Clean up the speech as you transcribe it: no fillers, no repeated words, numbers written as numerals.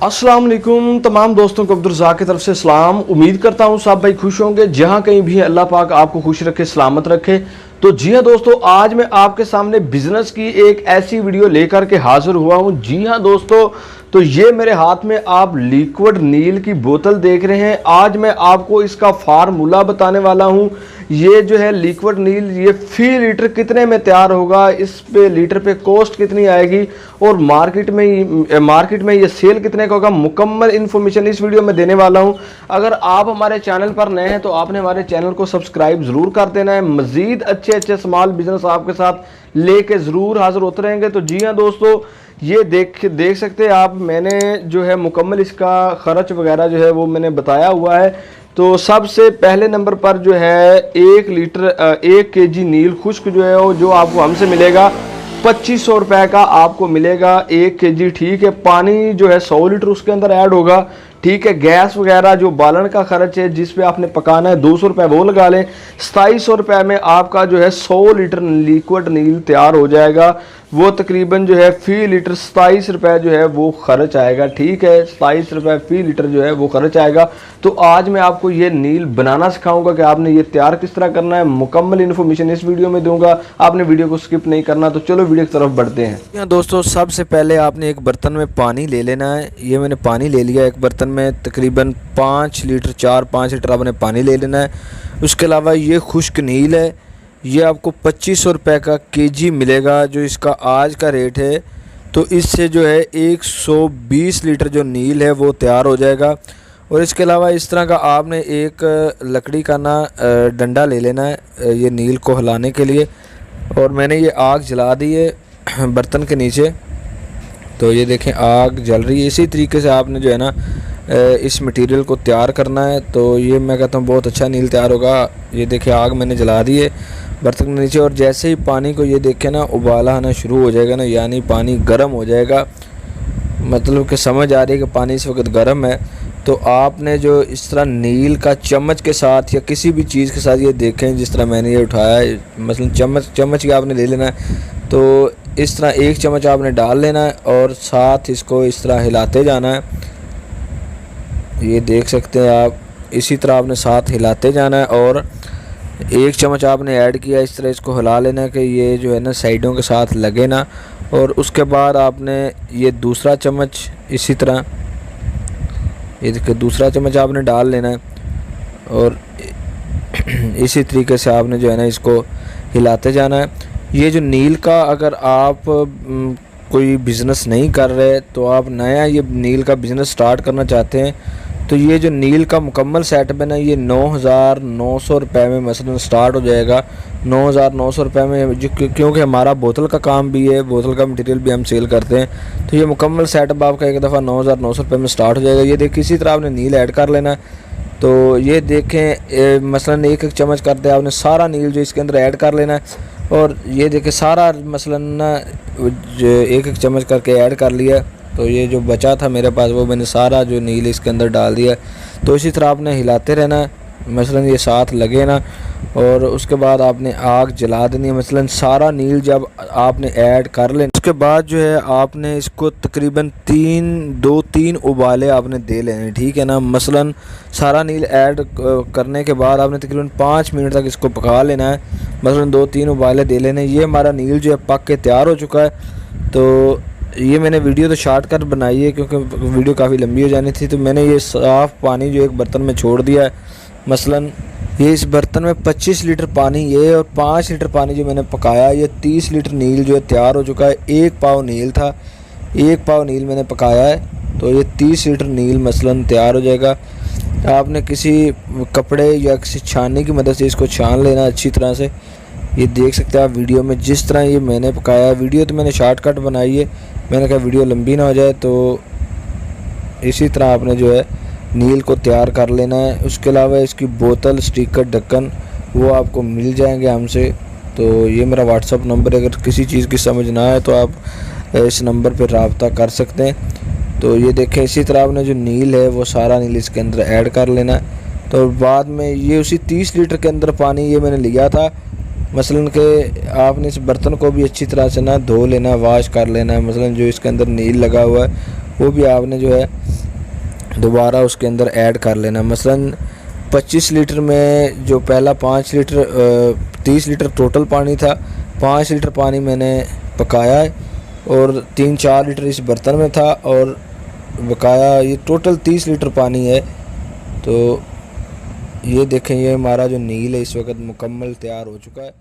अस्सलाम वालेकुम तमाम दोस्तों को अब्दुर्रज़ाक की तरफ से सलाम। उम्मीद करता हूँ सब भाई खुश होंगे, जहाँ कहीं भी अल्लाह पाक आपको खुश रखे, सलामत रखे। तो जी हाँ दोस्तों, आज मैं आपके सामने बिजनेस की एक ऐसी वीडियो लेकर के हाजिर हुआ हूँ। जी हाँ दोस्तों, तो ये मेरे हाथ में आप लिक्विड नील की बोतल देख रहे हैं। आज मैं आपको इसका फार्मूला बताने वाला हूँ। ये जो है लिक्विड नील, ये फी लीटर कितने में तैयार होगा, इस पे लीटर पे कॉस्ट कितनी आएगी और मार्केट में ये सेल कितने का होगा, मुकम्मल इन्फॉर्मेशन इस वीडियो में देने वाला हूँ। अगर आप हमारे चैनल पर नए हैं तो आपने हमारे चैनल को सब्सक्राइब ज़रूर कर देना है। मज़ीद अच्छे स्मॉल बिजनेस आपके साथ लेके ज़रूर हाजिर होते रहेंगे। तो जी हाँ दोस्तों, ये देख सकते हैं आप, मैंने जो है मुकम्मल इसका खर्च वगैरह जो है वो मैंने बताया हुआ है। तो सबसे पहले नंबर पर जो है 1 केजी नील खुश्क जो है वो जो आपको हमसे मिलेगा 2500 रुपये का आपको मिलेगा 1 केजी। ठीक है, पानी जो है 100 लीटर उसके अंदर ऐड होगा। ठीक है, गैस वगैरह जो बालन का खर्च है जिस पे आपने पकाना है 200 रुपये वो लगा लें। 2700 रुपये में आपका जो है 100 लीटर लिक्विड नील तैयार हो जाएगा। वो तकरीबन जो है फी लीटर 27 रुपये जो है वो खर्च आएगा। ठीक है, 27 रुपये फी लीटर जो है वो खर्च आएगा। तो आज मैं आपको ये नील बनाना सिखाऊंगा कि आपने ये तैयार किस तरह करना है। मुकम्मल इन्फॉर्मेशन इस वीडियो में दूंगा, आपने वीडियो को स्किप नहीं करना। तो चलो वीडियो की तरफ बढ़ते हैं। यहाँ दोस्तों, सबसे पहले आपने एक बर्तन में पानी ले लेना है। ये मैंने पानी ले लिया एक बर्तन में, तकरीबन 5 लीटर 4-5 लीटर आपने पानी ले लेना है। उसके अलावा ये खुश्क नील है, ये आपको 2500 रुपये का केजी मिलेगा जो इसका आज का रेट है। तो इससे जो है 120 लीटर जो नील है वो तैयार हो जाएगा। और इसके अलावा इस तरह का आपने एक लकड़ी का ना डंडा ले लेना है ये नील को हिलाने के लिए। और मैंने ये आग जला दी है बर्तन के नीचे, तो ये देखें आग जल रही है। इसी तरीके से आपने जो है ना इस मटेरियल को तैयार करना है। तो ये मैं कहता हूँ बहुत अच्छा नील तैयार होगा। ये देखिए आग मैंने जला दी है बर्तन के नीचे, और जैसे ही पानी को ये देखें ना उबाला आना शुरू हो जाएगा ना, यानी पानी गर्म हो जाएगा, मतलब कि समझ आ रही है कि पानी इस वक्त गर्म है। तो आपने जो इस तरह नील का चम्मच के साथ या किसी भी चीज़ के साथ, ये देखें जिस तरह मैंने ये उठाया है, मसलन चम्मच का आपने ले लेना है। तो इस तरह 1 चम्मच आपने डाल लेना है और साथ इसको इस तरह हिलाते जाना है। ये देख सकते हैं आप, इसी तरह आपने साथ हिलाते जाना है। और 1 चम्मच आपने ऐड किया, इस तरह इसको हिला लेना है कि ये जो है ना साइडों के साथ लगे ना। और उसके बाद आपने ये दूसरा चम्मच इसी तरह, ये देखिए दूसरा चम्मच आपने डाल लेना है। और इसी तरीके से आपने जो है ना इसको हिलाते जाना है। ये जो नील का, अगर आप कोई बिज़नेस नहीं कर रहे तो आप नया ये नील का बिज़नेस स्टार्ट करना चाहते हैं, तो ये जो नील का मुकम्मल सेटअप है ना, ये 9900 रुपये में मसलन स्टार्ट हो जाएगा। 9900 रुपये में, जो क्योंकि हमारा बोतल का काम भी है, बोतल का मटेरियल भी हम सेल करते हैं। तो ये मुकम्मल सेटअप आपका एक दफ़ा 9900 रुपये में स्टार्ट हो जाएगा। ये देखिए इसी तरह आपने नील ऐड कर लेना है। तो ये देखें मसलन 1 चम्मच करते आपने सारा नील जो इसके अंदर ऐड कर लेना है। और ये देखिए सारा मसलन ना 1 चम्मच करके ऐड कर लिया। तो ये जो बचा था मेरे पास वो मैंने सारा जो नील इसके अंदर डाल दिया। तो इसी तरह आपने हिलाते रहना है, मसलन ये साथ लगे ना। और उसके बाद आपने आग जला देनी है। मसलन सारा नील जब आपने ऐड कर लेना, उसके बाद जो है आपने इसको तकरीबन 2-3 उबाले आपने दे लेने। ठीक है ना, मसलन सारा नील ऐड करने के बाद आपने तकरीबन 5 मिनट तक इसको पका लेना है। मसलन 2-3 उबाले दे लेने। ये हमारा नील जो है पक के तैयार हो चुका है। तो ये मैंने वीडियो तो शॉर्टकट बनाई है क्योंकि वीडियो काफ़ी लंबी हो जानी थी। तो मैंने ये साफ़ पानी जो एक बर्तन में छोड़ दिया है। मसलन ये इस बर्तन में 25 लीटर पानी ये, और 5 लीटर पानी जो मैंने पकाया, ये 30 लीटर नील जो है तैयार हो चुका है। 1 पाव नील था, 1 पाव नील मैंने पकाया है। तो ये 30 लीटर नील मसलन तैयार हो जाएगा। आपने किसी कपड़े या किसी छाननी की मदद से इसको छान लेना अच्छी तरह से। ये देख सकते हैं आप वीडियो में जिस तरह ये मैंने पकाया। वीडियो तो मैंने शॉर्टकट बनाई है, मैंने कहा वीडियो लंबी ना हो जाए। तो इसी तरह आपने जो है नील को तैयार कर लेना है। उसके अलावा इसकी बोतल, स्टिकर, ढक्कन वो आपको मिल जाएंगे हमसे। तो ये मेरा व्हाट्सअप नंबर है, अगर किसी चीज़ की समझ ना आए तो आप इस नंबर पर रब्ता कर सकते हैं। तो ये देखें इसी तरह आपने जो नील है वो सारा नील इसके अंदर ऐड कर लेना है। तो बाद में ये उसी 30 लीटर के अंदर पानी ये मैंने लिया था। मसलन के आपने इस बर्तन को भी अच्छी तरह से ना धो लेना, वाश कर लेना है। मसलन जो इसके अंदर नील लगा हुआ है वो भी आपने जो है दोबारा उसके अंदर ऐड कर लेना। मसलन 25 लीटर में जो पहला 5 लीटर 30 लीटर टोटल पानी था, 5 लीटर पानी मैंने पकाया है और 3-4 लीटर इस बर्तन में था और बकाया ये टोटल 30 लीटर पानी है। तो ये देखें, ये हमारा जो नील है इस वक्त मुकम्मल तैयार हो चुका है।